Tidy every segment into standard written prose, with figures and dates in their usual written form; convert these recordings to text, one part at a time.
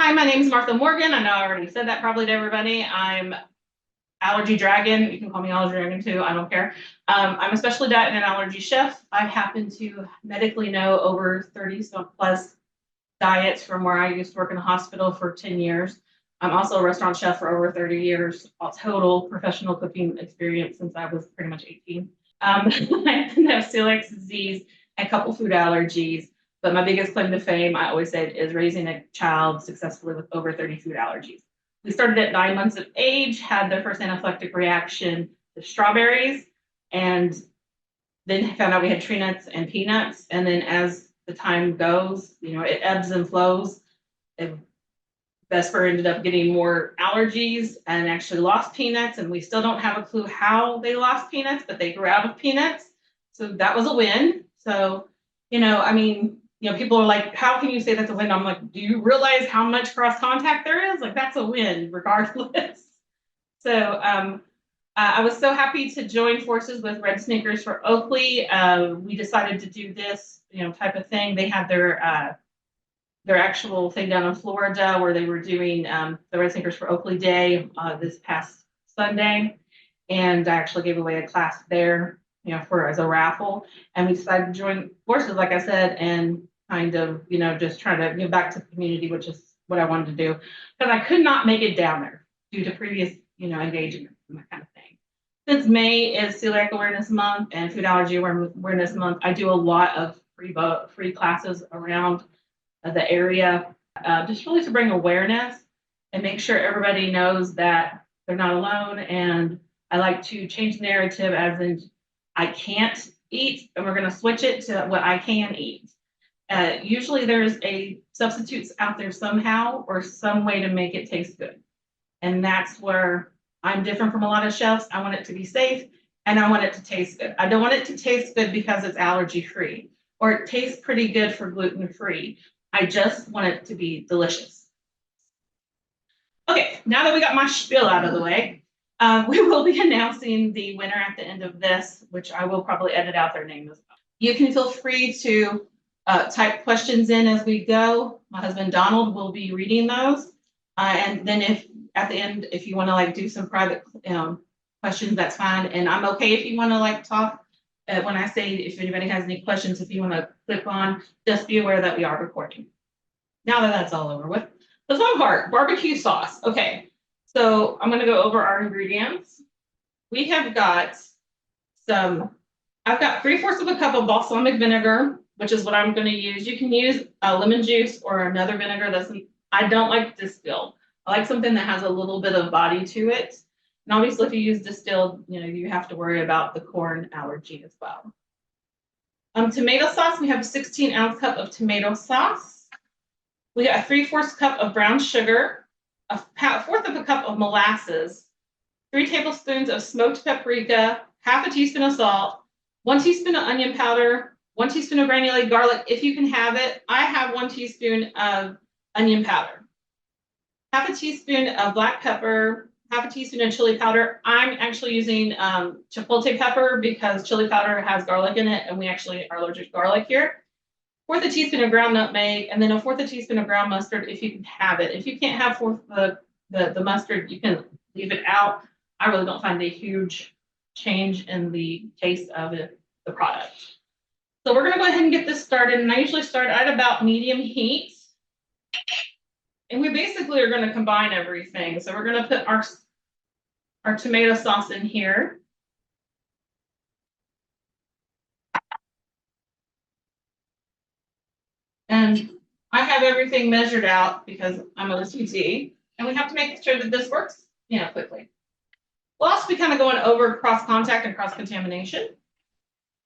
Hi, my name is Martha Morgan. I know I already said that probably to everybody. I'm Allergy Dragon. You can call me Allergy Dragon too. I don't care. I'm a specialty diet and allergy chef. I happen to medically know over 30 plus diets from where I used to work in a hospital for 10 years. I'm also a restaurant chef for over 30 years, total professional cooking experience since I was pretty much 18. I have celiac disease and a couple food allergies. But my biggest claim to fame, I always say, is raising a child successfully with over 30 food allergies. We started at 9 months of age, had their first anaphylactic reaction to strawberries, and then found out we had tree nuts and peanuts. And then as the time goes, it ebbs and flows. Vesper ended up getting more allergies and actually lost peanuts. And we still don't have a clue how they lost peanuts, but they grew out of peanuts. So that was a win. So, people are like, how can you say that's a win? I'm like, do you realize how much cross contact there is? Like, that's a win regardless. So I was so happy to join forces with Red Sneakers For Oakley. We decided to do this, type of thing. They had their actual thing down in Florida where they were doing the Red Sneakers For Oakley Day this past Sunday. And I actually gave away a class there, as a raffle. And we decided to join forces, like I said, and kind of, just try to give back to the community, which is what I wanted to do. Because I could not make it down there due to previous, engagements and that kind of thing. Since May is Celiac Awareness Month and Food Allergy Awareness Month, I do a lot of free classes around the area, just really to bring awareness and make sure everybody knows that they're not alone. And I like to change the narrative as in I can't eat, and we're going to switch it to what I can eat. Usually there's a substitutes out there somehow or some way to make it taste good. And that's where I'm different from a lot of chefs. I want it to be safe and I want it to taste good. I don't want it to taste good because it's allergy-free or it tastes pretty good for gluten-free. I just want it to be delicious. Okay, now that we got my spiel out of the way, we will be announcing the winner at the end of this, which I will probably edit out their name as well. You can feel free to type questions in as we go. My husband Donald will be reading those. And then if at the end, if you want to do some private questions, that's fine. And I'm okay if you want to talk. When I say if anybody has any questions, if you want to click on, just be aware that we are recording. Now that that's all over with, the fun part, barbecue sauce. Okay, so I'm going to go over our ingredients. We have got I've got 3/4 of a cup of balsamic vinegar, which is what I'm going to use. You can use lemon juice or another vinegar. I don't like distilled. I like something that has a little bit of body to it. And obviously, if you use distilled, you have to worry about the corn allergy as well. Tomato sauce, we have a 16-ounce cup of tomato sauce. We got a 3/4 cup of brown sugar, a 1/4 of a cup of molasses, 3 tablespoons of smoked paprika, 1/2 teaspoon of salt, 1 teaspoon of onion powder, 1 teaspoon of granulated garlic, if you can have it. I have 1 teaspoon of onion powder, 1/2 teaspoon of black pepper, 1/2 teaspoon of chili powder. I'm actually using chipotle pepper because chili powder has garlic in it, and we actually are allergic to garlic here. 1/4 teaspoon of ground nutmeg, and then a 1/4 teaspoon of ground mustard if you can have it. If you can't have the mustard, you can leave it out. I really don't find a huge change in the taste of the product. So we're going to go ahead and get this started, and I usually start at about medium heat. And we basically are going to combine everything. So we're going to put our tomato sauce in here. And I have everything measured out because I'm an OCD, and we have to make sure that this works, quickly. We'll also be kind of going over cross-contact and cross-contamination.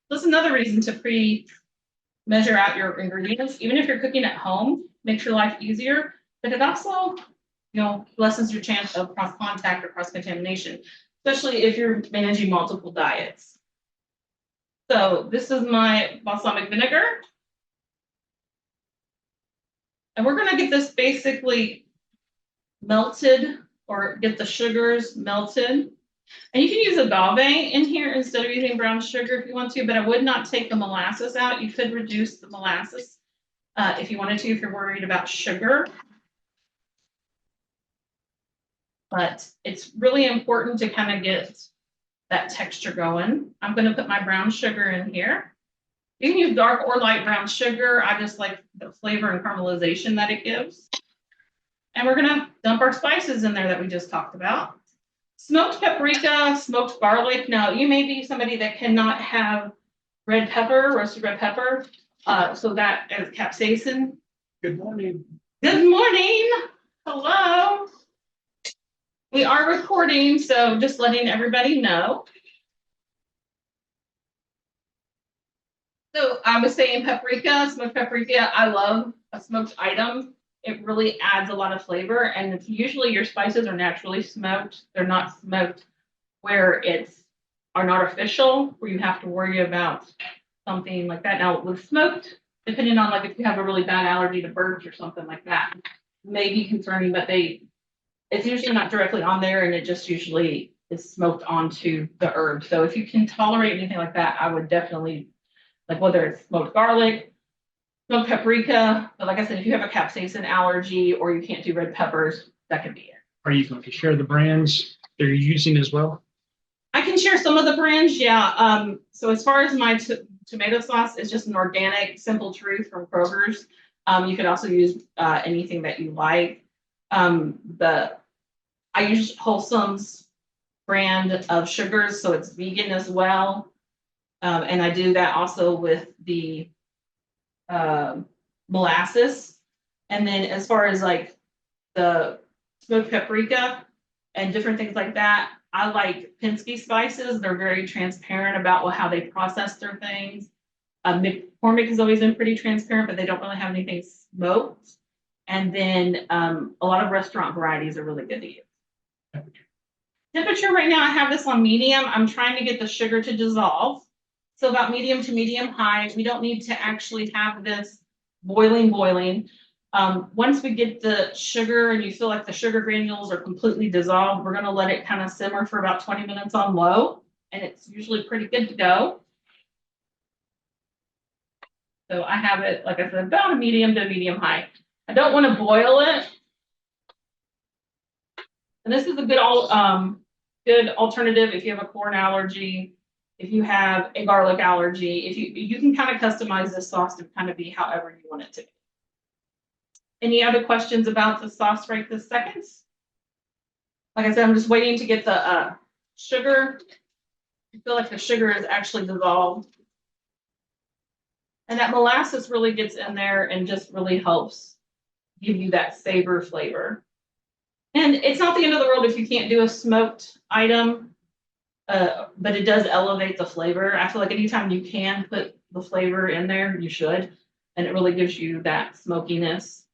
This is another reason to pre-measure out your ingredients. Even if you're cooking at home, makes your life easier, but it also, lessens your chance of cross-contact or cross-contamination, especially if you're managing multiple diets. So this is my balsamic vinegar. And we're going to get this basically melted or get the sugars melted. And you can use agave in here instead of using brown sugar if you want to, but I would not take the molasses out. You could reduce the molasses if you wanted to, if you're worried about sugar. but it's really important to kind of get that texture going. I'm going to put my brown sugar in here. You can use dark or light brown sugar. I just like the flavor and caramelization that it gives. And we're going to dump our spices in there that we just talked about. Smoked paprika, smoked garlic. Now, you may be somebody that cannot have red pepper, roasted red pepper. So that is capsaicin. Good morning. Good morning. Hello. We are recording, so just letting everybody know. So I was saying paprika, smoked paprika. I love a smoked item. It really adds a lot of flavor, and it's usually your spices are naturally smoked. They're not smoked where it's are artificial, where you have to worry about something like that. Now with smoked, depending on like if you have a really bad allergy to birds or something like that, may be concerning, but it's usually not directly on there, and it just usually is smoked onto the herb. So if you can tolerate anything like that, I would definitely, like whether it's smoked garlic, smoked paprika, but like I said, if you have a capsaicin allergy or you can't do red peppers, that could be it. Are you going to share the brands they're using as well? I can share some of the brands, yeah. So as far as my tomato sauce, it's just an organic, Simple Truth from Kroger's. You could also use anything that you like. I use Wholesome's brand of sugars, so it's vegan as well. And I do that also with the molasses. And then as far as like the smoked paprika and different things like that, I like Penske spices. They're very transparent about how they process their things. McCormick has always been pretty transparent, but they don't really have anything smoked. And then a lot of restaurant varieties are really good to use. Temperature right now, I have this on medium. I'm trying to get the sugar to dissolve. So about medium to medium high. We don't need to actually have this boiling. Once we get the sugar and you feel like the sugar granules are completely dissolved, we're going to let it kind of simmer for about 20 minutes on low, and it's usually pretty good to go. So I have it, like I said, about a medium to medium high. I don't want to boil it. And this is a good alternative if you have a corn allergy, if you have a garlic allergy, if you can kind of customize this sauce to kind of be however you want it to be. Any other questions about the sauce right this second? Like I said, I'm just waiting to get the sugar. I feel like the sugar is actually dissolved. And that molasses really gets in there and just really helps give you that savor flavor. And it's not the end of the world if you can't do a smoked item, but it does elevate the flavor. I feel like anytime you can put the flavor in there, you should. And it really gives you that smokiness.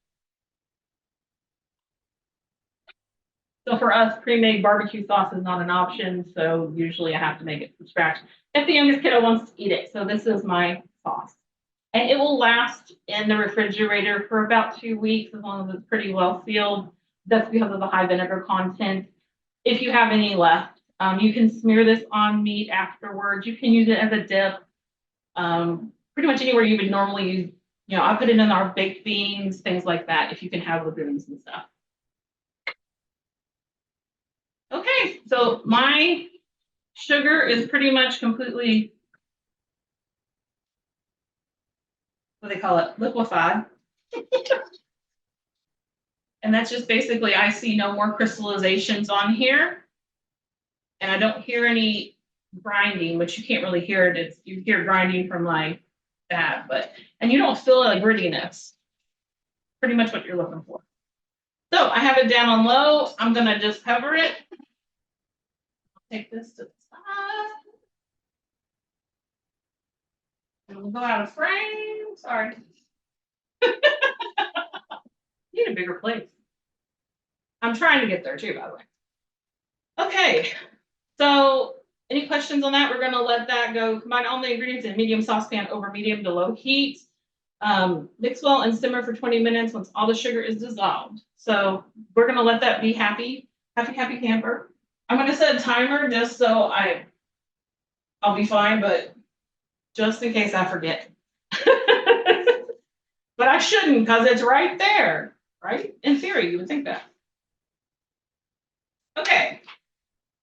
So for us, pre-made barbecue sauce is not an option. So usually I have to make it from scratch if the youngest kiddo wants to eat it. So this is my sauce. And it will last in the refrigerator for about 2 weeks as long as it's pretty well sealed. That's because of the high vinegar content. If you have any left, you can smear this on meat afterwards. You can use it as a dip. Pretty much anywhere you would normally use, I put it in our baked beans, things like that, if you can have legumes and stuff. Okay, so my sugar is pretty much completely, what do they call it, liquefied. And that's just basically, I see no more crystallizations on here. And I don't hear any grinding, which you can't really hear it. You hear grinding from like that, and you don't feel like grittiness. Pretty much what you're looking for. So I have it down on low. I'm going to just cover it. I'll take this to the side. And we'll go out of frame. Sorry. Need a bigger plate. I'm trying to get there too, by the way. Okay, so any questions on that? We're going to let that go. Combine all the ingredients in a medium saucepan over medium to low heat. Mix well and simmer for 20 minutes once all the sugar is dissolved. So we're going to let that be happy camper. I'm going to set a timer just so I'll be fine, but just in case I forget. But I shouldn't because it's right there, right? In theory, you would think that. Okay,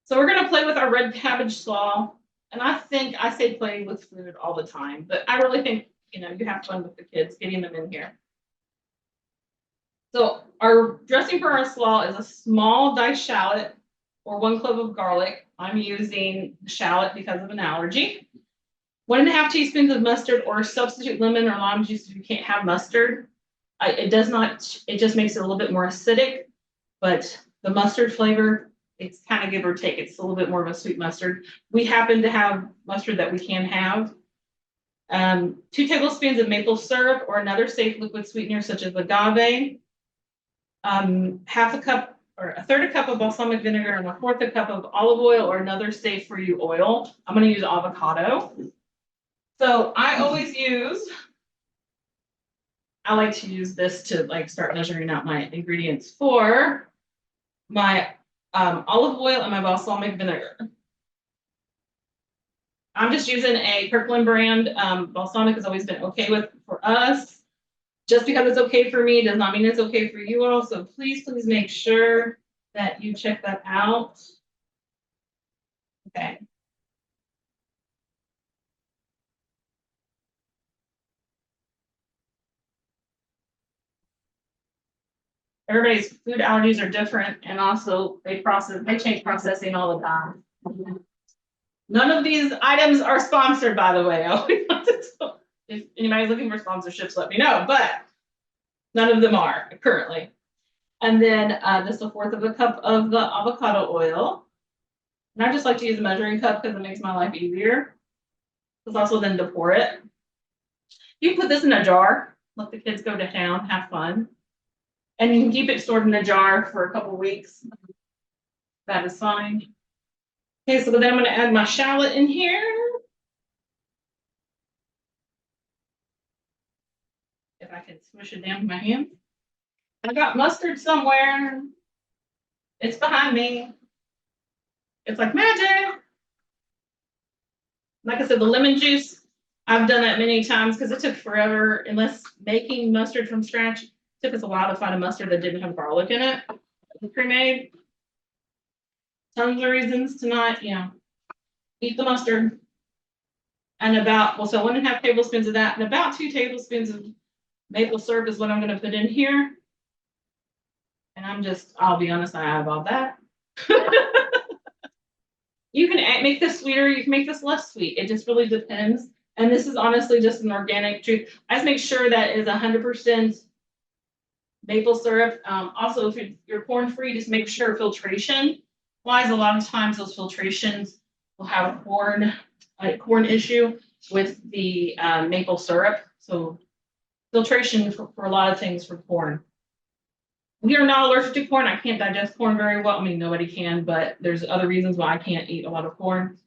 so we're gonna play with our red cabbage slaw. And I think I say play with food all the time, but I really think, you have fun with the kids, getting them in here. So our dressing for our slaw is a small diced shallot or 1 clove of garlic. I'm using shallot because of an allergy. 1.5 teaspoons of mustard, or substitute lemon or lime juice if you can't have mustard. It just makes it a little bit more acidic, but the mustard flavor, it's kind of give or take. It's a little bit more of a sweet mustard. We happen to have mustard that we can have. 2 tablespoons of maple syrup or another safe liquid sweetener such as agave. Half a cup or a third a cup of balsamic vinegar and a fourth a cup of olive oil or another safe for you oil. I'm going to use avocado. So I like to use this to like start measuring out my ingredients for my olive oil and my balsamic vinegar. I'm just using a Kirkland brand. Balsamic has always been okay for us. Just because it's okay for me does not mean it's okay for you all. So please make sure that you check that out. Okay. Everybody's food allergies are different, and also they change processing all the time. None of these items are sponsored, by the way. If anybody's looking for sponsorships, let me know, but none of them are currently. And then just 1/4 of a cup of the avocado oil. And I just like to use a measuring cup because it makes my life easier. It's also then to pour it. You can put this in a jar, let the kids go to town, have fun. And you can keep it stored in a jar for a couple weeks. That is fine. Okay, so then I'm going to add my shallot in here. If I can smush it down with my hand. I got mustard somewhere. It's behind me. It's like magic. Like I said, the lemon juice, I've done that many times because it took forever. Unless making mustard from scratch, it took us a while to find a mustard that didn't have garlic in it. Pre-made. Tons of reasons to not, eat the mustard. And so 1.5 tablespoons of that, and about 2 tablespoons of maple syrup is what I'm going to put in here. And I'll be honest, I have all that. You can make this sweeter, you can make this less sweet. It just really depends. And this is honestly just an organic truth. I just make sure that is 100% maple syrup. Also, if you're corn-free, just make sure filtration wise, a lot of times those filtrations will have a corn issue with the maple syrup. So filtration for a lot of things for corn. We are not allergic to corn. I can't digest corn very well. I mean, nobody can, but there's other reasons why I can't eat a lot of corn.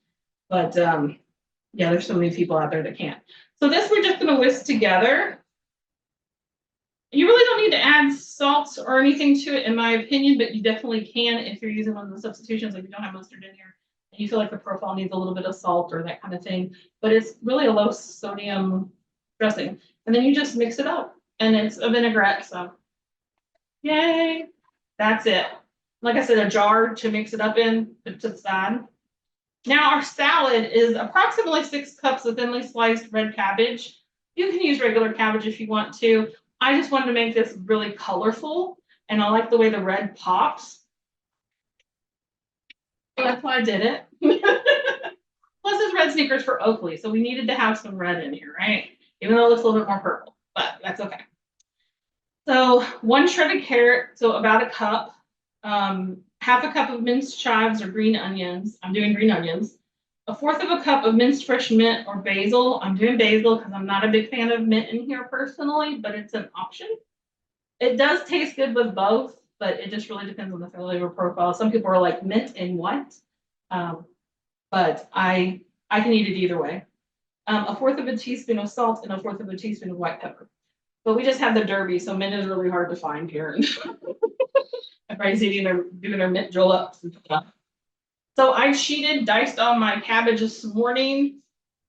But yeah, there's so many people out there that can't. So this we're just going to whisk together. You really don't need to add salt or anything to it, in my opinion, but you definitely can if you're using one of the substitutions, like you don't have mustard in here, and you feel like the profile needs a little bit of salt or that kind of thing. But it's really a low sodium dressing. And then you just mix it up, and it's a vinaigrette, so yay, that's it. Like I said, a jar to mix it up in, put to the side. Now our salad is approximately 6 cups of thinly sliced red cabbage. You can use regular cabbage if you want to. I just wanted to make this really colorful, and I like the way the red pops. So that's why I did it. Plus it's Red Sneakers for Oakley, so we needed to have some red in here, right? Even though it looks a little bit more purple, but that's okay. So 1 shredded carrot, so about a cup. Half a cup of minced chives or green onions. I'm doing green onions. 1/4 of a cup of minced fresh mint or basil. I'm doing basil because I'm not a big fan of mint in here personally, but it's an option. It does taste good with both, but it just really depends on the flavor profile. Some people are like, mint and what? But I can eat it either way. 1/4 of a teaspoon of salt and 1/4 of a teaspoon of white pepper. But we just have the Derby, so mint is really hard to find here. Everybody's doing their mint julep and stuff. So I diced all my cabbage this morning.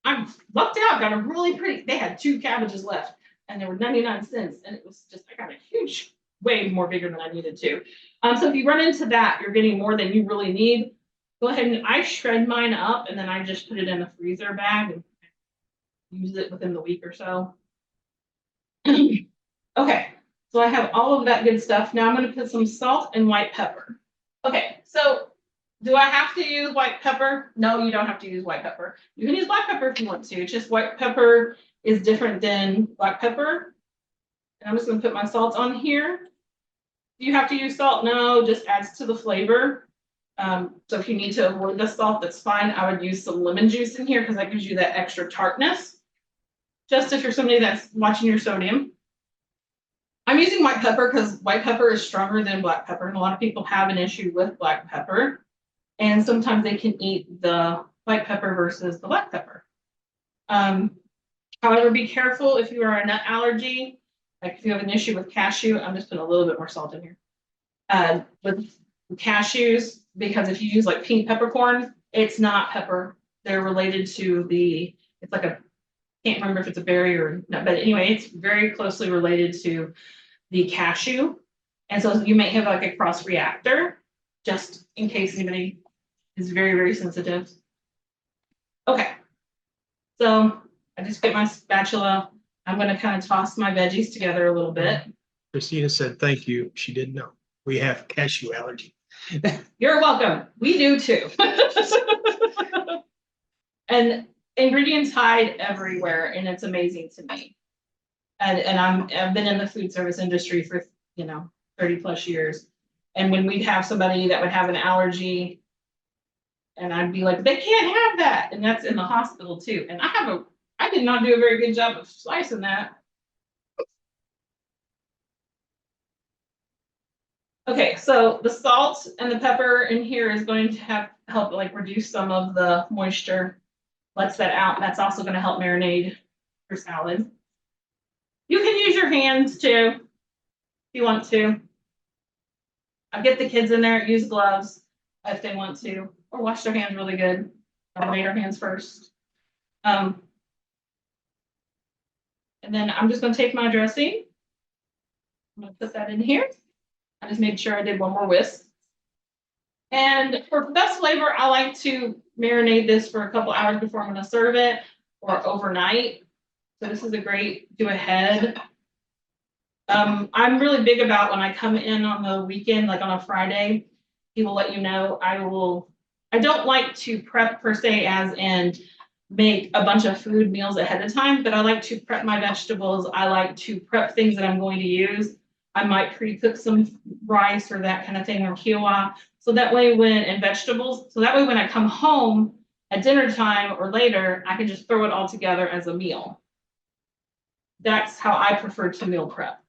I lucked out, got a really pretty, they had 2 cabbages left, and they were 99 cents. And it was just, I got a huge way more bigger than I needed to. So if you run into that, you're getting more than you really need. Go ahead and I shred mine up and then I just put it in a freezer bag and use it within the week or so. Okay, so I have all of that good stuff. Now I'm going to put some salt and white pepper. Okay, so do I have to use white pepper? No, you don't have to use white pepper. You can use black pepper if you want to. It's just white pepper is different than black pepper. And I'm just going to put my salt on here. Do you have to use salt? No, just adds to the flavor. So if you need to avoid the salt, that's fine. I would use some lemon juice in here because that gives you that extra tartness. Just if you're somebody that's watching your sodium. I'm using white pepper because white pepper is stronger than black pepper, and a lot of people have an issue with black pepper. And sometimes they can eat the white pepper versus the black pepper. However, be careful if you are a nut allergy. Like if you have an issue with cashew, I'm just putting a little bit more salt in here. With cashews, because if you use like pink peppercorn, it's not pepper. They're related to it's like can't remember if it's a berry or not, but anyway, it's very closely related to the cashew. And so you may have like a cross reactor, just in case anybody is very, very sensitive. Okay. So I just get my spatula. I'm going to kind of toss my veggies together a little bit. Christina said, thank you. She didn't know. We have cashew allergy. You're welcome. We do too. And ingredients hide everywhere, and it's amazing to me. And I've been in the food service industry for 30 plus years. And when we'd have somebody that would have an allergy, and I'd be like, they can't have that, and that's in the hospital too. And I did not do a very good job of slicing that. Okay, so the salt and the pepper in here is going to help like reduce some of the moisture, lets that out. That's also going to help marinate your salad. You can use your hands too, if you want to. I'll get the kids in there, use gloves if they want to, or wash their hands really good. Marinate our hands first. And then I'm just going to take my dressing. I'm going to put that in here. I just made sure I did one more whisk. And for best flavor, I like to marinate this for a couple hours before I'm going to serve it, or overnight. So this is a great do ahead. I'm really big about when I come in on the weekend, like on a Friday, he will let you know. I don't like to prep per se as in make a bunch of food meals ahead of time, but I like to prep my vegetables. I like to prep things that I'm going to use. I might pre-cook some rice or that kind of thing, or quinoa. So that way when I come home at dinner time or later, I can just throw it all together as a meal. That's how I prefer to meal prep.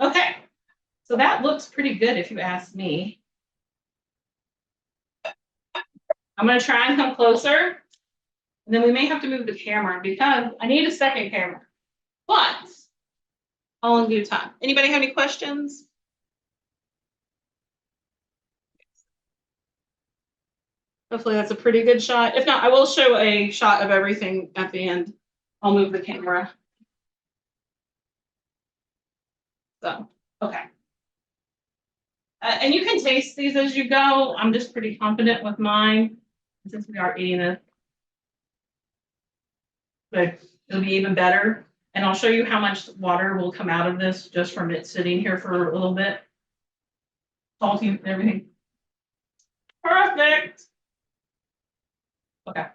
Okay, so that looks pretty good if you ask me. I'm going to try and come closer, and then we may have to move the camera because I need a second camera, but all in due time. Anybody have any questions? Hopefully that's a pretty good shot. If not, I will show a shot of everything at the end. I'll move the camera. So, okay. And you can taste these as you go. I'm just pretty confident with mine since we are eating it. But it'll be even better. And I'll show you how much water will come out of this just from it sitting here for a little bit. Salty and everything. Perfect. Okay.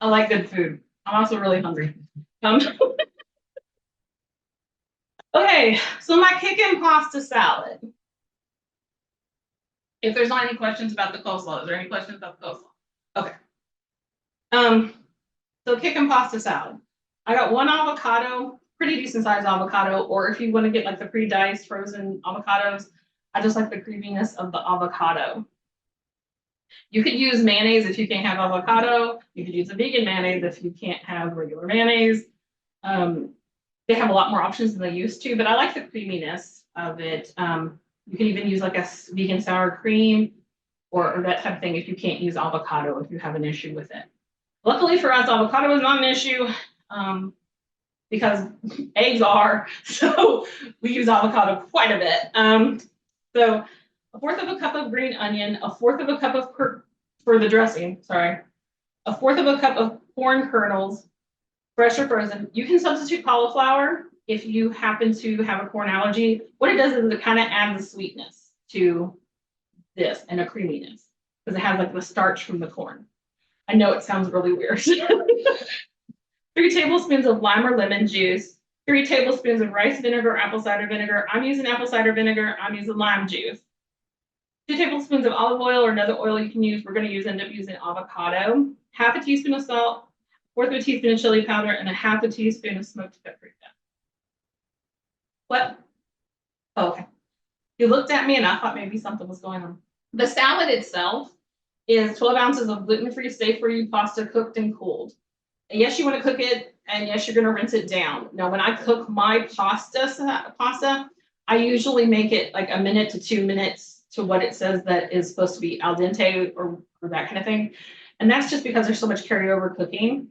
I like good food. I'm also really hungry. Okay, so my Kickin Pasta Salad. If there's not any questions about the coleslaw, is there any questions about the coleslaw? Okay. So Kickin Pasta Salad. I got one avocado, pretty decent sized avocado, or if you want to get like the pre-diced frozen avocados, I just like the creaminess of the avocado. You could use mayonnaise if you can't have avocado. You could use a vegan mayonnaise if you can't have regular mayonnaise. They have a lot more options than they used to, but I like the creaminess of it. You can even use like a vegan sour cream or that type of thing if you can't use avocado, if you have an issue with it. Luckily for us, avocado is not an issue. because eggs are, so we use avocado quite a bit. So a fourth of a cup of green onion, a fourth of a cup of for the dressing, sorry, a fourth of a cup of corn kernels, fresh or frozen. You can substitute cauliflower if you happen to have a corn allergy. What it does is it kind of adds a sweetness to this and a creaminess because it has like the starch from the corn. I know it sounds really weird. 3 tablespoons of lime or lemon juice, 3 tablespoons of rice vinegar or apple cider vinegar. I'm using apple cider vinegar. I'm using lime juice. 2 tablespoons of olive oil or another oil you can use. We're going to end up using avocado. Half a teaspoon of salt, fourth of a teaspoon of chili powder, and a half a teaspoon of smoked paprika. What? Oh, okay. You looked at me and I thought maybe something was going on. The salad itself is 12 ounces of gluten-free, safe-for-you pasta cooked and cooled. And yes, you want to cook it, and yes, you're going to rinse it down. Now, when I cook my pasta, I usually make it like a minute to 2 minutes to what it says that is supposed to be al dente or that kind of thing. And that's just because there's so much carryover cooking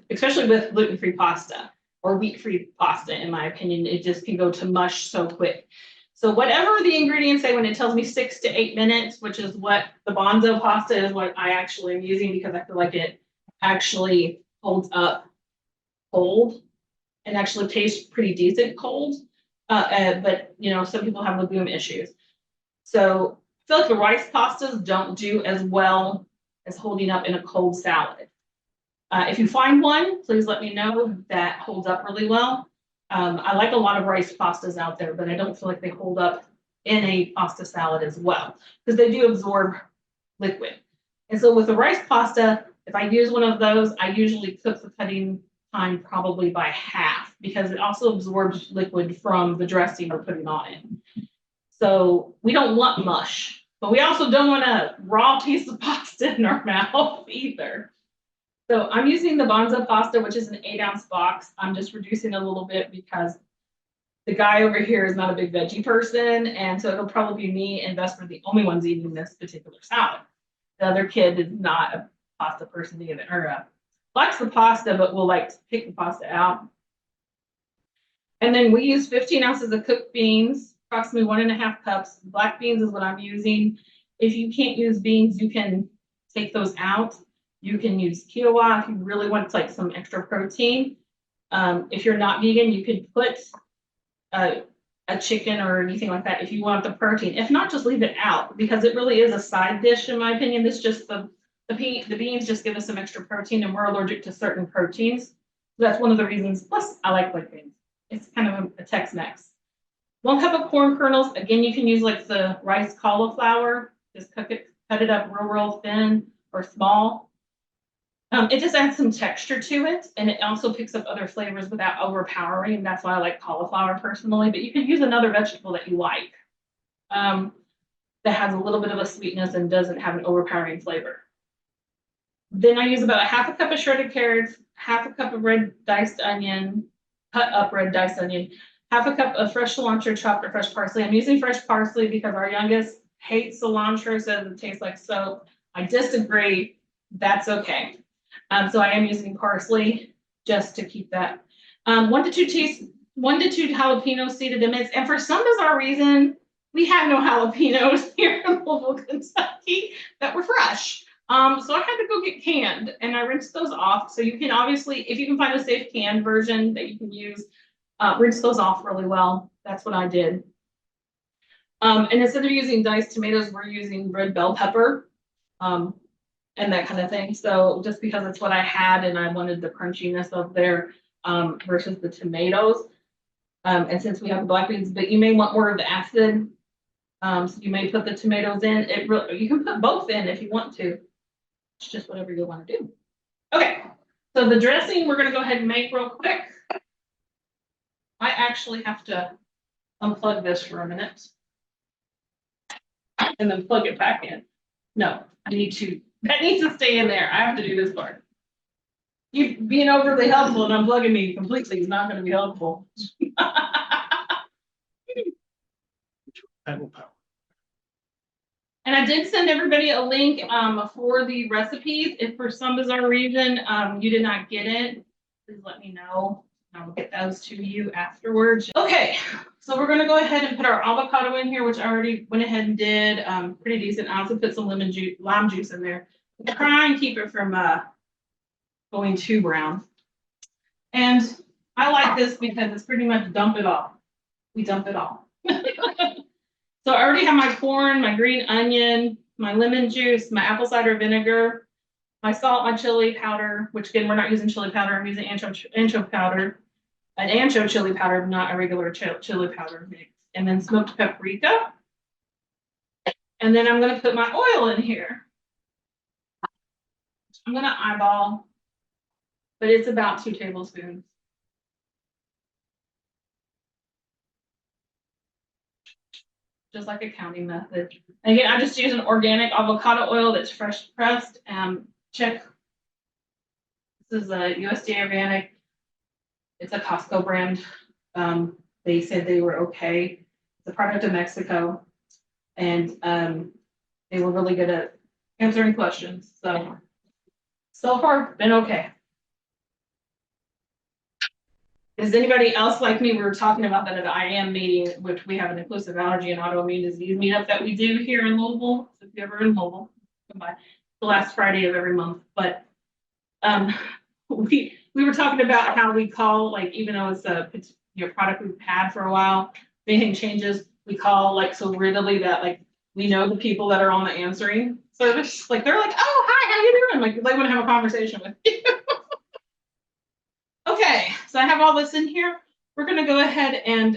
especially with gluten-free pasta or wheat-free pasta, in my opinion. It just can go to mush so quick. So whatever the ingredients say, when it tells me 6 to 8 minutes, which is what the bonzo pasta is, what I actually am using because I feel like it actually holds up cold and actually tastes pretty decent cold. But some people have legume issues. So I feel like the rice pastas don't do as well as holding up in a cold salad. If you find one, please let me know that holds up really well. I like a lot of rice pastas out there, but I don't feel like they hold up in a pasta salad as well because they do absorb liquid. And so with the rice pasta, if I use one of those, I usually cook the cutting time probably by half because it also absorbs liquid from the dressing we're putting on it. So we don't want mush, but we also don't want a raw piece of pasta in our mouth either. So I'm using the bonzo pasta, which is an 8-ounce box. I'm just reducing a little bit because the guy over here is not a big veggie person. And so it'll probably be me and Vesper the only ones eating this particular salad. The other kid is not a pasta person either, or likes the pasta, but will like to pick the pasta out. And then we use 15 ounces of cooked beans, approximately 1.5 cups. Black beans is what I'm using. If you can't use beans, you can take those out. You can use quinoa if you really want like some extra protein. If you're not vegan, you could put a chicken or anything like that if you want the protein. If not, just leave it out because it really is a side dish in my opinion. It's just the beans just give us some extra protein, and we're allergic to certain proteins. So that's one of the reasons. Plus, I like black beans. It's kind of a Tex-Mex. 1 cup of corn kernels. Again, you can use like the rice cauliflower. Just cut it up real thin or small. It just adds some texture to it, and it also picks up other flavors without overpowering. That's why I like cauliflower personally, but you could use another vegetable that you like that has a little bit of a sweetness and doesn't have an overpowering flavor. Then I use about 1/2 cup of shredded carrots, 1/2 cup of red diced onion, cut up red diced onion, 1/2 cup of fresh cilantro chopped or fresh parsley. I'm using fresh parsley because our youngest hates cilantro, says it tastes like soap. I disagree. That's okay. So I am using parsley just to keep that. 1 to 2 jalapeno seeded mints. And for some bizarre reason, we have no jalapenos here in Louisville, Kentucky that were fresh. So I had to go get canned, and I rinsed those off. So you can obviously, if you can find a safe canned version that you can use, rinse those off really well. That's what I did. And instead of using diced tomatoes, we're using red bell pepper. And that kind of thing. So just because it's what I had and I wanted the crunchiness of there versus the tomatoes. And since we have the black beans, but you may want more of the acid. So you may put the tomatoes in. You can put both in if you want to. It's just whatever you want to do. Okay, so the dressing we're going to go ahead and make real quick. I actually have to unplug this for a minute and then plug it back in. No, that needs to stay in there. I have to do this part. You being overly helpful and unplugging me completely is not going to be helpful. And I did send everybody a link for the recipes. If for some bizarre reason you did not get it, please let me know. I'll get those to you afterwards. Okay, so we're gonna go ahead and put our avocado in here, which I already went ahead and did, pretty decent. I also put some lime juice in there. Try and keep it from going too brown. And I like this because it's pretty much dump it all. We dump it all. So I already have my corn, my green onion, my lemon juice, my apple cider vinegar, my salt, my chili powder, which again, we're not using chili powder, I'm using ancho powder, an ancho chili powder, not a regular chili powder mix, and then smoked paprika. And then I'm gonna put my oil in here. I'm gonna eyeball, but it's about 2 tablespoons. Just like a counting method. And again, I just use an organic avocado oil that's fresh pressed. Check. This is a USDA organic. It's a Costco brand. They said they were okay. It's a product of Mexico, and they were really good at answering questions. So far, been okay. Is anybody else like me? We were talking about that at the IAM meeting, which we have an inclusive allergy and autoimmune disease meetup that we do here in Louisville. So if you're ever in Louisville, come by the last Friday of every month. But we were talking about how we call, like, even though it's a product we've had for a while, if anything changes, we call like so readily that like we know the people that are on the answering service. Like they're like, oh hi, how you doing? Like they want to have a conversation with you. Okay, so I have all this in here. We're gonna go ahead and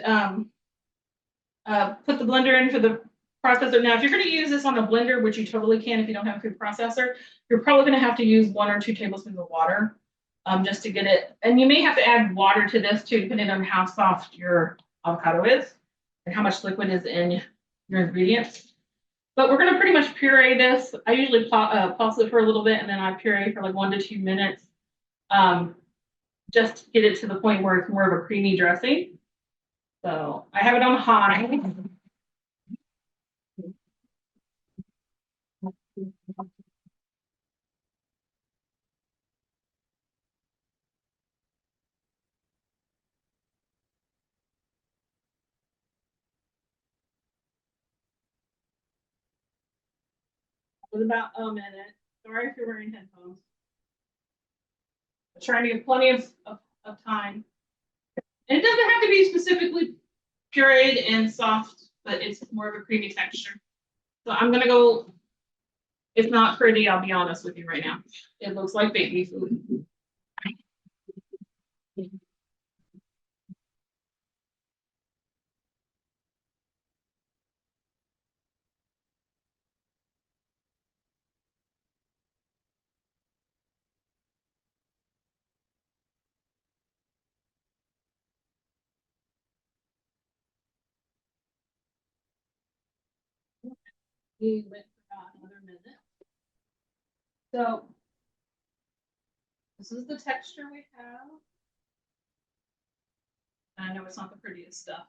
put the blender in for the processor. Now, if you're gonna use this on a blender, which you totally can if you don't have a food processor, you're probably gonna have to use 1 or 2 tablespoons of water just to get it. And you may have to add water to this too, depending on how soft your avocado is and how much liquid is in your ingredients. But we're gonna pretty much puree this. I usually pulse it for a little bit and then I puree for like 1 to 2 minutes. Just to get it to the point where it's more of a creamy dressing. So I have it on high. It was about a minute. Sorry if you're wearing headphones. I'm trying to get plenty of time. And it doesn't have to be specifically pureed and soft, but it's more of a creamy texture. So I'm gonna go, it's not pretty, I'll be honest with you right now. It looks like baby food. We went for about another minute. So this is the texture we have. I know it's not the prettiest stuff.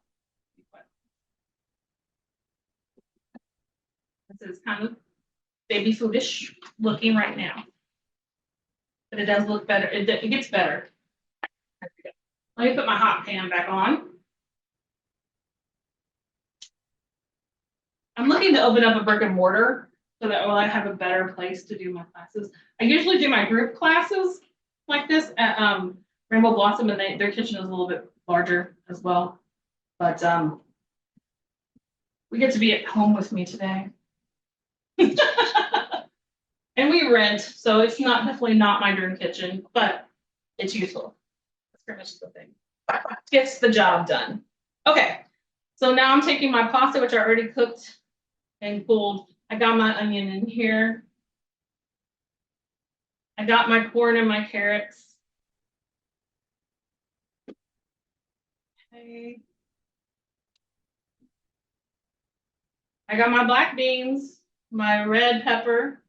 This is kind of baby foodish looking right now. But it does look better. It gets better. Let me put my hot pan back on. I'm looking to open up a brick and mortar so that I have a better place to do my classes. I usually do my group classes like this at Rainbow Blossom, and their kitchen is a little bit larger as well. But we get to be at home with me today. And we rent, so it's definitely not my dream kitchen, but it's useful. That's pretty much the thing. Gets the job done. Okay, so now I'm taking my pasta, which I already cooked and cooled. I got my onion in here. I got my corn and my carrots. Okay. I got my black beans, my red pepper,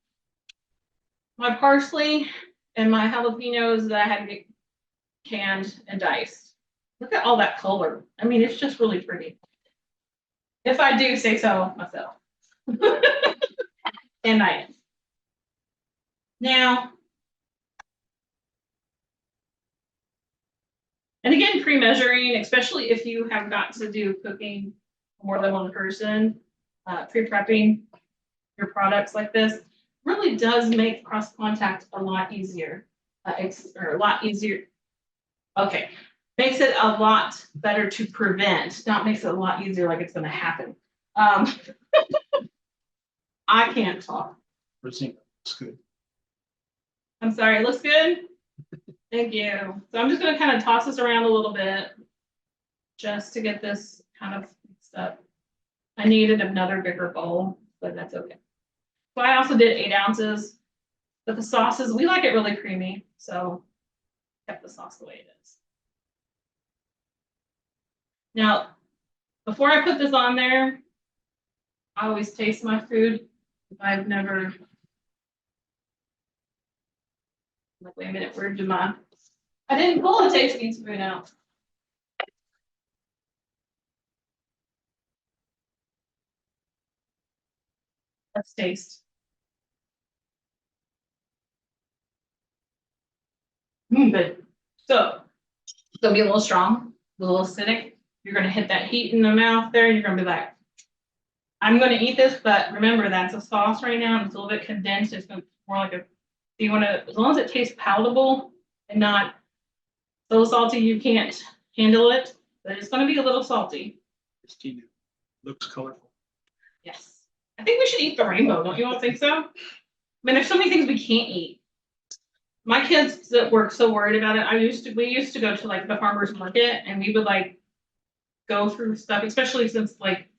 my parsley, and my jalapenos that I had to get canned and diced. Look at all that color. I mean, it's just really pretty. If I do say so myself. And I am. Now, And again, pre-measuring, especially if you have got to do cooking for more than one person, pre-prepping your products like this really does make cross contact a lot easier. Or a lot easier. Okay, makes it a lot better to prevent, not makes it a lot easier like it's going to happen. I can't talk. Looks good. I'm sorry, it looks good? Thank you. So I'm just going to kind of toss this around a little bit just to get this kind of mixed up. I needed another bigger bowl, but that's okay. So I also did 8 ounces, but the sauces, we like it really creamy, so kept the sauce the way it is. Now, before I put this on there, I always taste my food. If I've never, like, wait a minute, where did I didn't pull a tasting spoon out. Let's taste. Good. So it's gonna be a little strong, a little acidic. You're gonna hit that heat in the mouth there. You're gonna be like, I'm gonna eat this, but remember that's a sauce right now. It's a little bit condensed. It's gonna be more like a. You want to, as long as it tastes palatable and not so salty you can't handle it, but it's gonna be a little salty. Christina, looks colorful. Yes, I think we should eat the rainbow. Don't you all think so? I mean, there's so many things we can't eat. My kids that were so worried about it, we used to go to like the farmer's market and we would like go through stuff, especially since like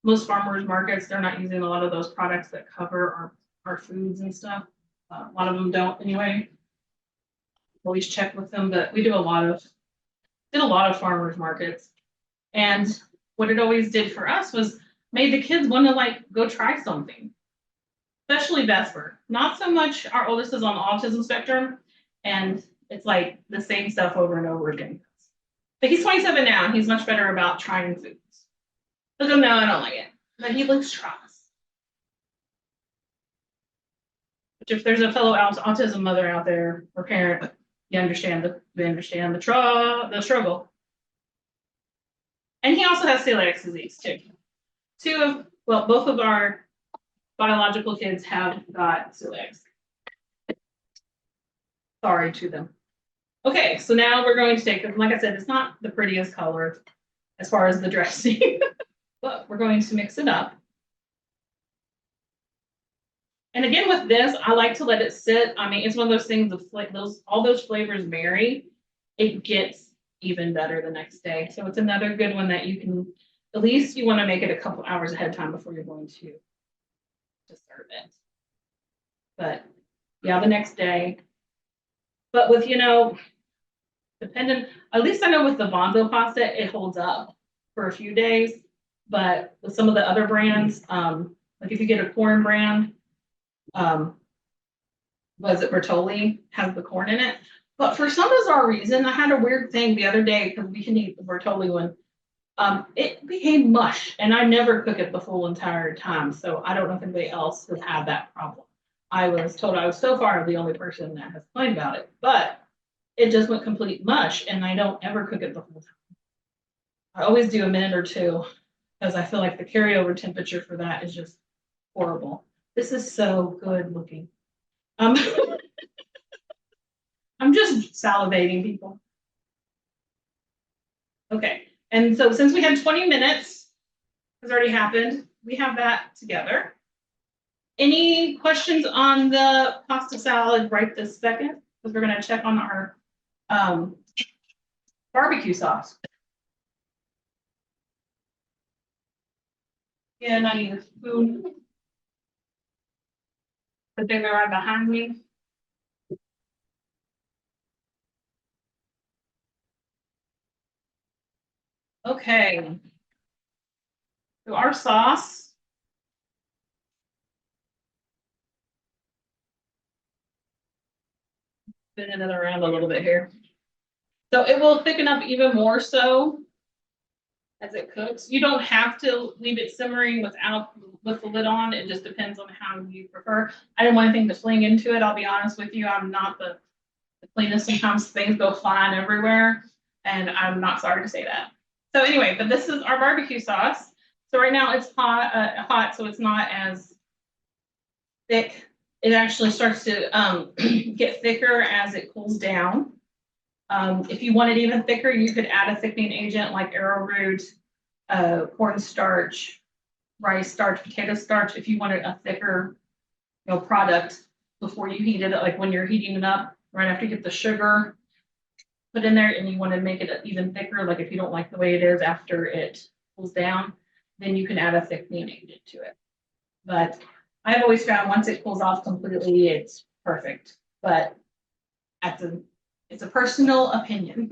most farmers markets, they're not using a lot of those products that cover our foods and stuff. A lot of them don't anyway. Always check with them, but we did a lot of farmers markets. And what it always did for us was made the kids want to like go try something. Especially Vesper. Not so much, our oldest is on the autism spectrum, and it's like the same stuff over and over again. But he's 27 now, and he's much better about trying foods. He'll go, no, I don't like it. But he likes tries. Which if there's a fellow autism mother out there or parent, you understand the struggle. And he also has celiac disease too. Both of our biological kids have got celiac. Sorry to them. Okay, so now we're going to take, like I said, it's not the prettiest color as far as the dressing, but we're going to mix it up. And again, with this, I like to let it sit. I mean, it's one of those things of all those flavors marry, it gets even better the next day. So it's another good one that you can, at least you want to make it a couple hours ahead of time before you're going to serve it. But yeah, the next day. But with, depending, at least I know with the Bonzo pasta, it holds up for a few days. But with some of the other brands, like if you get a corn brand, was it Bertolli, has the corn in it. But for some bizarre reason, I had a weird thing the other day because we can eat the Bertolli one. It became mush, and I never cook it the full entire time. So I don't know if anybody else has had that problem. I was told I was so far the only person that has complained about it, but it just went complete mush, and I don't ever cook it the whole time. I always do a minute or two because I feel like the carryover temperature for that is just horrible. This is so good looking. I'm just salivating, people. Okay. And so since we had 20 minutes, has already happened, we have that together. Any questions on the pasta salad right this second? Because we're going to check on our barbecue sauce. Yeah, and I need a spoon. But they're right behind me. Okay. So our sauce. Spin it around a little bit here. So it will thicken up even more so as it cooks. You don't have to leave it simmering with the lid on. It just depends on how you prefer. I didn't want anything to fling into it. I'll be honest with you. I'm not the cleanest. Sometimes things go flying everywhere. And I'm not sorry to say that. So anyway, but this is our barbecue sauce. So right now it's hot, so it's not as thick. It actually starts to get thicker as it cools down. If you want it even thicker, you could add a thickening agent like arrowroot, cornstarch, rice starch, potato starch. If you wanted a thicker, product before you heat it, like when you're heating it up, right after you get the sugar put in there, and you want to make it even thicker, like if you don't like the way it is after it cools down, then you can add a thickening agent to it. But I've always found once it cools off completely, it's perfect. But it's a personal opinion.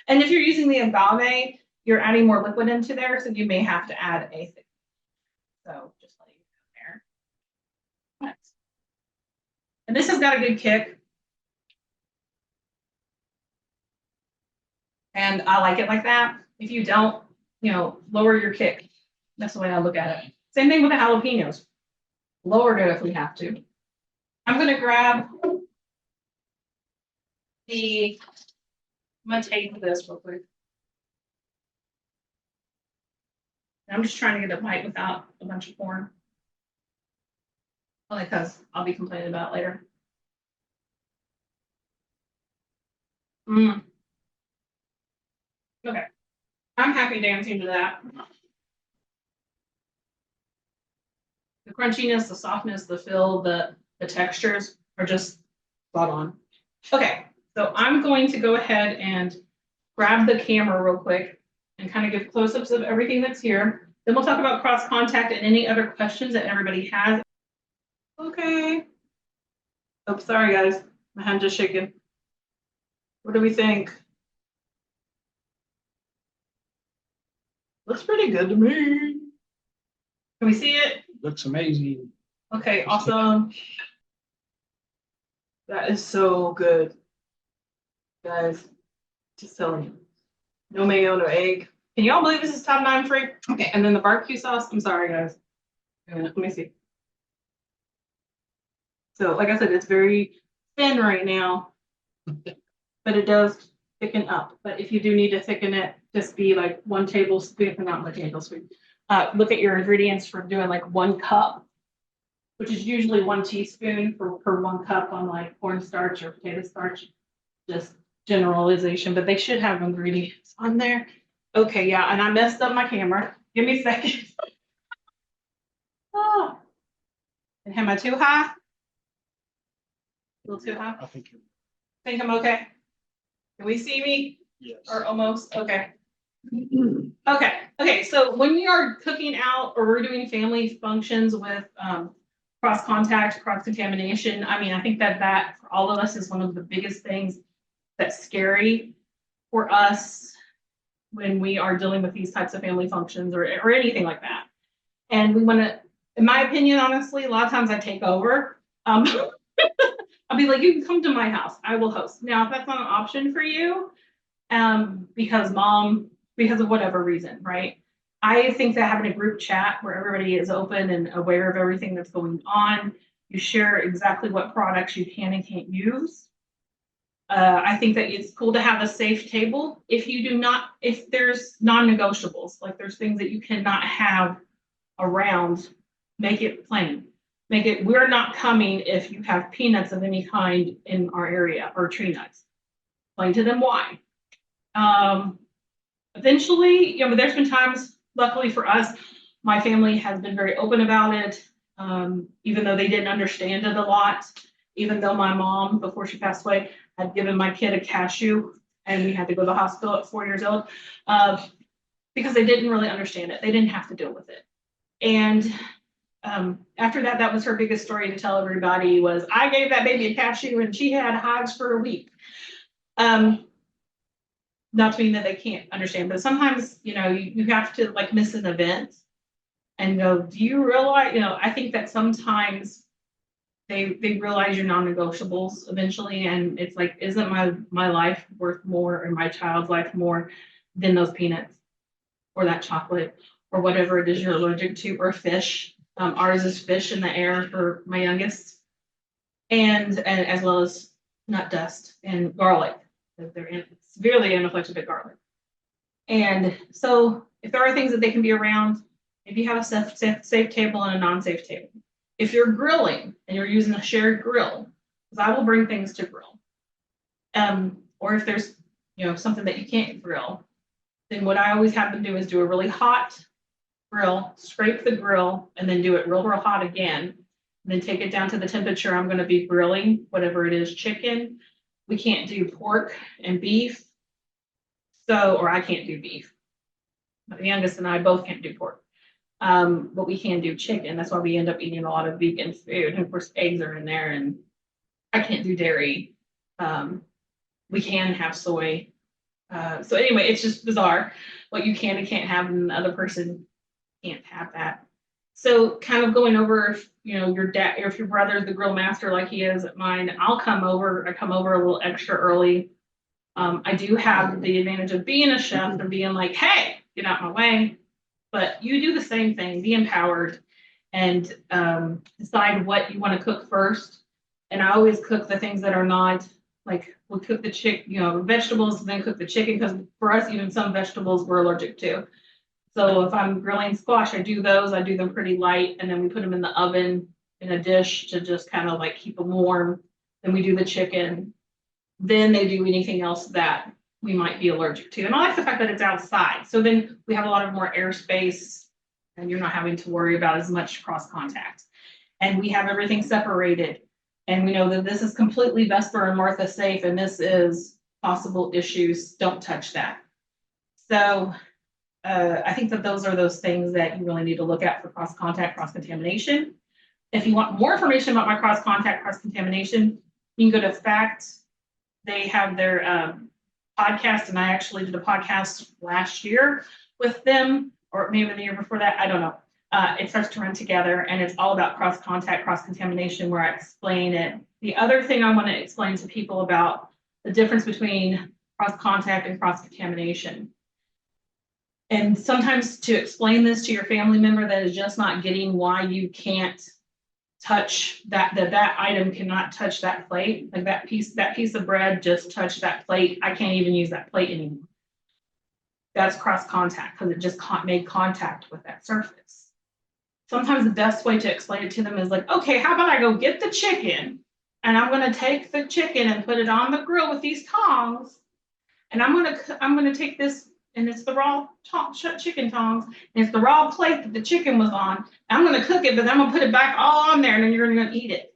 And if you're using the agave, you're adding more liquid into there, so you may have to add a thickening. So just letting you know there. And this has got a good kick. And I like it like that. If you don't, lower your kick. That's the way I look at it. Same thing with the jalapenos. Lower it if we have to. I'm going to grab I'm going to take this real quick. I'm just trying to get a bite without a bunch of corn. Only because I'll be complaining about it later. Okay. I'm happy dancing to that. The crunchiness, the softness, the fill, the textures are just spot on. Okay, so I'm going to go ahead and grab the camera real quick and kind of give close-ups of everything that's here. Then we'll talk about cross-contact and any other questions that everybody has. Okay. Oh, sorry guys, my hand just shaking. What do we think? Looks pretty good to me. Can we see it? Looks amazing. Okay, awesome. That is so good. Guys, just telling you. No mayo, no egg. Can you all believe this is top 9 free? Okay, and then the barbecue sauce. I'm sorry, guys. Let me see. So, like I said, it's very thin right now, but it does thicken up. But if you do need to thicken it, just be like 1 tablespoon, not 1 tablespoon. Look at your ingredients for doing like 1 cup, which is usually 1 teaspoon per 1 cup on like cornstarch or potato starch. Just generalization, but they should have ingredients on there. Okay, yeah, and I messed up my camera. Give me a second. Oh, and am I too high? A little too high? I think Think I'm okay? Can we see me? yes. Or almost? Okay. Okay, so when we are cooking out or we're doing family functions with cross contact, cross contamination, I mean, I think that for all of us is one of the biggest things that's scary for us when we are dealing with these types of family functions or anything like that. And we want to, in my opinion, honestly, a lot of times I take over. I'll be like, you can come to my house, I will host. Now, if that's not an option for you, because of whatever reason, right? I think that having a group chat where everybody is open and aware of everything that's going on, you share exactly what products you can and can't use. I think that it's cool to have a safe table. If there's non-negotiables, like there's things that you cannot have around, make it plain. Make it, we're not coming if you have peanuts of any kind in our area or tree nuts. Explain to them why. Eventually, there's been times, luckily for us, my family has been very open about it, even though they didn't understand it a lot. Even though my mom, before she passed away, had given my kid a cashew and we had to go to the hospital at 4 years old because they didn't really understand it. They didn't have to deal with it. And after that, that was her biggest story to tell everybody was, I gave that baby a cashew and she had hives for a week. Not to mean that they can't understand, but sometimes, you have to like miss an event and go, do you realize, I think that sometimes they realize your non-negotiables eventually, and it's like, isn't my life worth more, or my child's life more than those peanuts or that chocolate or whatever it is you're allergic to, or fish. Ours is fish in the air for my youngest, and as well as nut dust and garlic, because they're infants. severely anaphylactic to garlic. And so if there are things that they can be around, if you have a safe table and a non-safe table. If you're grilling and you're using a shared grill, because I will bring things to grill. Or if there's, something that you can't grill, then what I always have them do is do a really hot grill, scrape the grill, and then do it real hot again. And then take it down to the temperature I'm going to be grilling, whatever it is, chicken. We can't do pork and beef. Or I can't do beef. My youngest and I both can't do pork. But we can do chicken. That's why we end up eating a lot of vegan food. And of course, eggs are in there, and I can't do dairy. We can have soy. So anyway, it's just bizarre what you can and can't have, and the other person can't have that. So kind of going over, if your dad, or if your brother's the grill master like he is at mine, I'll come over. I come over a little extra early. I do have the advantage of being a chef and being like, hey, get out my way. But you do the same thing, be empowered, and decide what you want to cook first. And I always cook the things that are not, like, we'll cook the vegetables, then cook the chicken, because for us, even some vegetables we're allergic to. So if I'm grilling squash, I do them pretty light, and then we put them in the oven in a dish to just kind of like keep them warm. Then we do the chicken. Then they do anything else that we might be allergic to. And I like the fact that it's outside. So then we have a lot of more airspace, and you're not having to worry about as much cross contact. And we have everything separated. And we know that this is completely Vesper and Martha safe, and this is possible issues. Don't touch that. So I think that those are those things that you really need to look at for cross contact, cross contamination. If you want more information about my cross contact, cross contamination, you can go to FACT. They have their podcast, and I actually did a podcast last year with them, or maybe the year before that. I don't know. It starts to run together, and it's all about cross contact, cross contamination, where I explain it. The other thing I want to explain to people about the difference between cross contact and cross contamination. And sometimes to explain this to your family member that is just not getting why you can't touch that item cannot touch that plate, like that piece of bread just touched that plate. I can't even use that plate anymore. That's cross contact, because it just made contact with that surface. Sometimes the best way to explain it to them is like, okay, how about I go get the chicken, and I'm going to take the chicken and put it on the grill with these tongs, and I'm going to take this, and it's the raw chicken tongs, and it's the raw plate that the chicken was on. I'm going to cook it, but then I'm going to put it back all on there, and then you're going to eat it.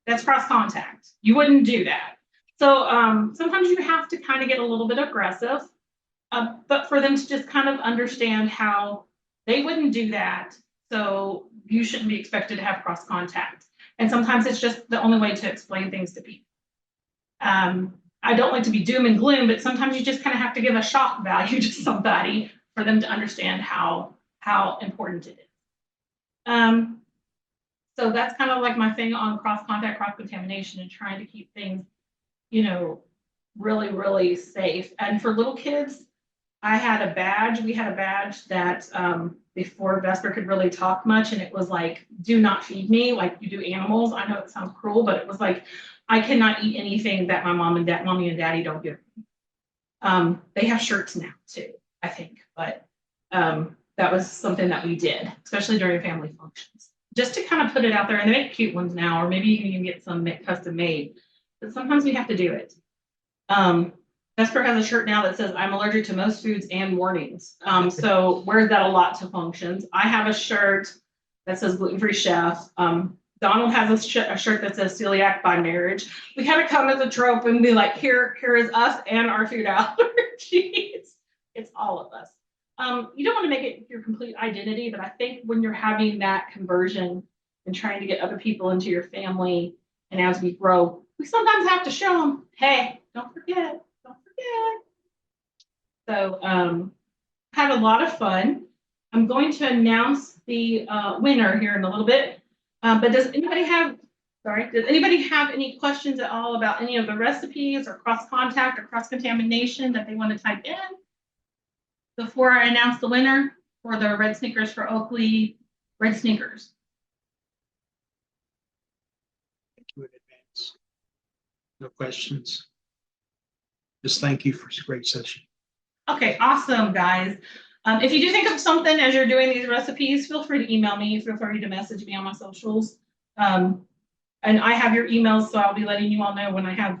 That's cross contact. You wouldn't do that. So sometimes you have to kind of get a little bit aggressive, but for them to just kind of understand how they wouldn't do that. So you shouldn't be expected to have cross contact. And sometimes it's just the only way to explain things to people. I don't like to be doom and gloom, but sometimes you just kind of have to give a shock value to somebody for them to understand how important it is. So that's kind of like my thing on cross contact, cross contamination, and trying to keep things, really, really safe. And for little kids, we had a badge that before Vesper could really talk much, and it was like, do not feed me like you do animals. I know it sounds cruel, but it was like, I cannot eat anything that my mommy and daddy don't give me. They have shirts now too, I think, but that was something that we did, especially during family functions, just to kind of put it out there. And they make cute ones now, or maybe you can even get some custom made, but sometimes we have to do it. Vesper has a shirt now that says, I'm allergic to most foods and warnings. So wears that a lot to functions. I have a shirt that says Gluten-Free Chef. Donald has a shirt that says Celiac by marriage. We kind of come as a trope and be like, here is us and our food allergies. It's all of us. You don't want to make it your complete identity, but I think when you're having that conversion and trying to get other people into your family, and as we grow, we sometimes have to show them, hey, don't forget. So had a lot of fun. I'm going to announce the winner here in a little bit. But does anybody have any questions at all about any of the recipes or cross contact or cross contamination that they want to type in before I announce the winner for the Red Sneakers for Oakley Red Sneakers? Thank you in advance. No questions. Just thank you for a great session. Okay, awesome, guys. If you do think of something as you're doing these recipes, feel free to email me. Feel free to message me on my socials. And I have your emails, so I'll be letting you all know when I have,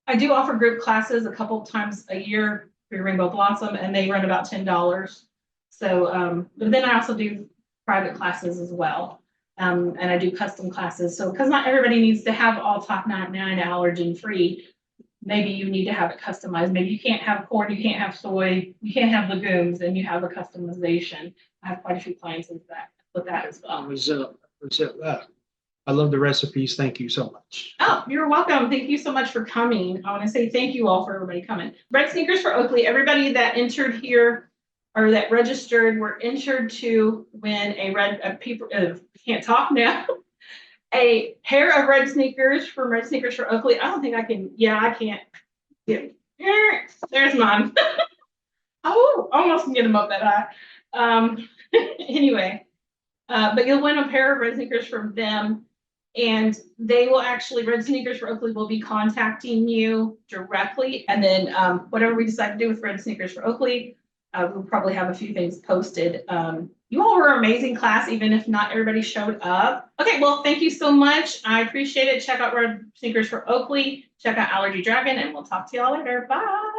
I do offer group classes a couple times a year through Rainbow Blossom, and they run about $10. So, but then I also do private classes as well. And I do custom classes. So, because not everybody needs to have all top 99 allergen-free, maybe you need to have it customized. Maybe you can't have corn, you can't have soy, you can't have legumes, and you have a customization. I have quite a few clients with that as well. I love the recipes. Thank you so much. Oh, you're welcome. Thank you so much for coming. I want to say thank you all for everybody coming. Red Sneakers for Oakley, everybody that entered here or that registered were entered to win can't talk now. A pair of red sneakers from Red Sneakers for Oakley. I don't think I can. Yeah, I can't. Yeah. There's mine. Oh, almost can get them up that high. Anyway, but you'll win a pair of red sneakers from them. And they will actually, Red Sneakers for Oakley will be contacting you directly. And then whatever we decide to do with Red Sneakers for Oakley, we'll probably have a few things posted. You all were an amazing class, even if not everybody showed up. Okay, well, thank you so much. I appreciate it. Check out Red Sneakers for Oakley. Check out Allergy Dragon, and we'll talk to y'all later. Bye.